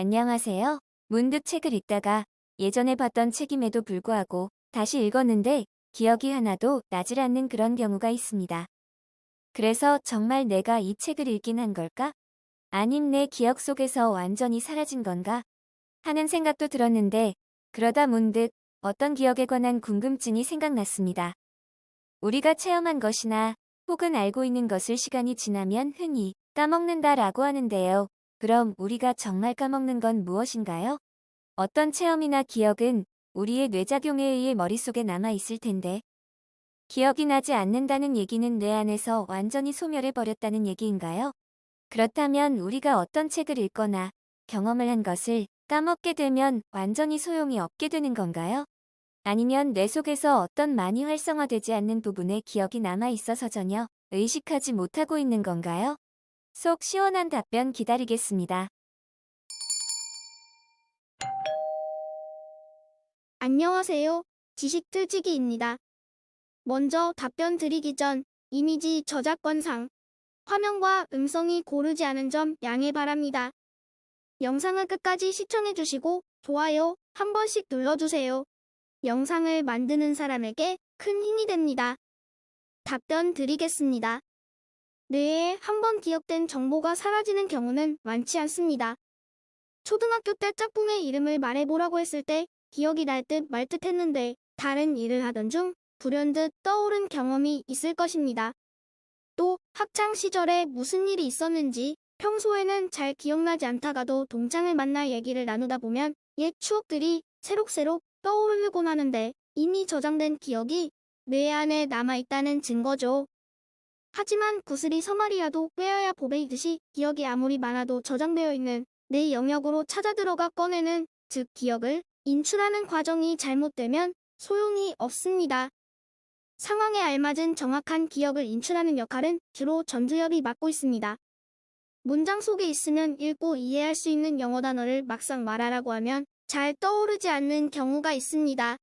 안녕하세요. 문득 책을 읽다가 예전에 봤던 책임에도 불구하고 다시 읽었는데 기억이 하나도 나질 않는 그런 경우가 있습니다. 그래서 정말 내가 이 책을 읽긴 한 걸까? 아님 내 기억 속에서 완전히 사라진 건가? 하는 생각도 들었는데 그러다 문득 어떤 기억에 관한 궁금증이 생각났습니다. 우리가 체험한 것이나 혹은 알고 있는 것을 시간이 지나면 흔히 까먹는다라고 하는데요. 그럼 우리가 정말 까먹는 건 무엇인가요? 어떤 체험이나 기억은 우리의 뇌작용에 의해 머릿속에 남아 있을 텐데, 기억이 나지 않는다는 얘기는 뇌 안에서 완전히 소멸해버렸다는 얘기인가요? 그렇다면 우리가 어떤 책을 읽거나 경험을 한 것을 까먹게 되면 완전히 소용이 없게 되는 건가요? 아니면 뇌 속에서 어떤 많이 활성화되지 않는 부분에 기억이 남아 있어서 전혀 의식하지 못하고 있는 건가요? 속 시원한 답변 기다리겠습니다. 안녕하세요. 지식틀치기입니다. 먼저 답변 드리기 전 이미지 저작권상 화면과 음성이 고르지 않은 점 양해 바랍니다. 영상을 끝까지 시청해주시고 좋아요 한 번씩 눌러주세요. 영상을 만드는 사람에게 큰 힘이 됩니다. 답변 드리겠습니다. 뇌에 한 번 기억된 정보가 사라지는 경우는 많지 않습니다. 초등학교 때 짝꿍의 이름을 말해보라고 했을 때 기억이 날 듯 말 듯 했는데 다른 일을 하던 중 불현듯 떠오른 경험이 있을 것입니다. 또 학창 시절에 무슨 일이 있었는지 평소에는 잘 기억나지 않다가도 동창을 만나 얘기를 나누다 보면 옛 추억들이 새록새록 떠오르곤 하는데 이미 저장된 기억이 뇌 안에 남아있다는 증거죠. 하지만 구슬이 서말이라도 꿰어야 보배이듯이 기억이 아무리 많아도 저장되어 있는 내 영역으로 찾아 들어가 꺼내는, 즉 기억을 인출하는 과정이 잘못되면 소용이 없습니다. 상황에 알맞은 정확한 기억을 인출하는 역할은 주로 전두엽이 맡고 있습니다. 문장 속에 있으면 읽고 이해할 수 있는 영어 단어를 막상 말하라고 하면 잘 떠오르지 않는 경우가 있습니다.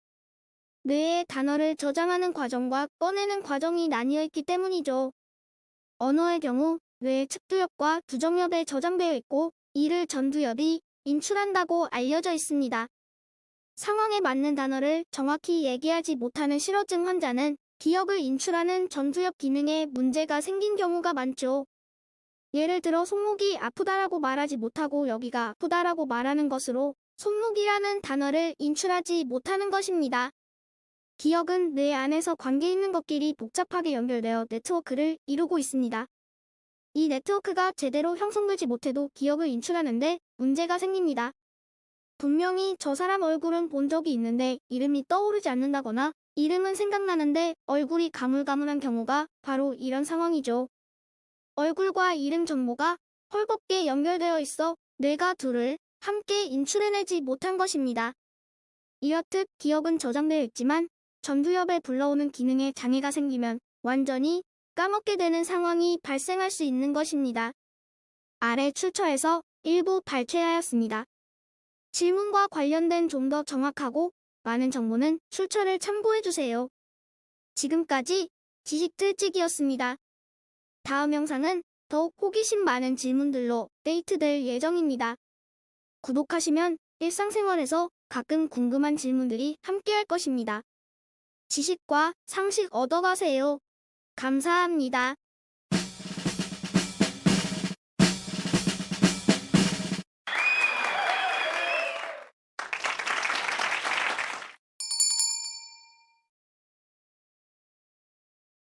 뇌에 단어를 저장하는 과정과 꺼내는 과정이 나뉘어 있기 때문이죠. 언어의 경우 뇌의 측두엽과 두정엽에 저장되어 있고 이를 전두엽이 인출한다고 알려져 있습니다. 상황에 맞는 단어를 정확히 얘기하지 못하는 실어증 환자는 기억을 인출하는 전두엽 기능에 문제가 생긴 경우가 많죠. 예를 들어 손목이 아프다라고 말하지 못하고 여기가 아프다라고 말하는 것으로 손목이라는 단어를 인출하지 못하는 것입니다. 기억은 뇌 안에서 관계 있는 것끼리 복잡하게 연결되어 네트워크를 이루고 있습니다. 이 네트워크가 제대로 형성되지 못해도 기억을 인출하는데 문제가 생깁니다. 분명히 저 사람 얼굴은 본 적이 있는데 이름이 떠오르지 않는다거나 이름은 생각나는데 얼굴이 가물가물한 경우가 바로 이런 상황이죠. 얼굴과 이름 정보가 헐겁게 연결되어 있어 뇌가 둘을 함께 인출해내지 못한 것입니다. 이렇듯 기억은 저장되어 있지만 전두엽에 불러오는 기능에 장애가 생기면 완전히 까먹게 되는 상황이 발생할 수 있는 것입니다. 아래 출처에서 일부 발췌하였습니다. 질문과 관련된 좀 더 정확하고 많은 정보는 출처를 참고해주세요. 지금까지 지식틀찌기였습니다. 다음 영상은 더욱 호기심 많은 질문들로 업데이트될 예정입니다. 구독하시면 일상생활에서 가끔 궁금한 질문들이 함께할 것입니다. 지식과 상식 얻어가세요. 감사합니다.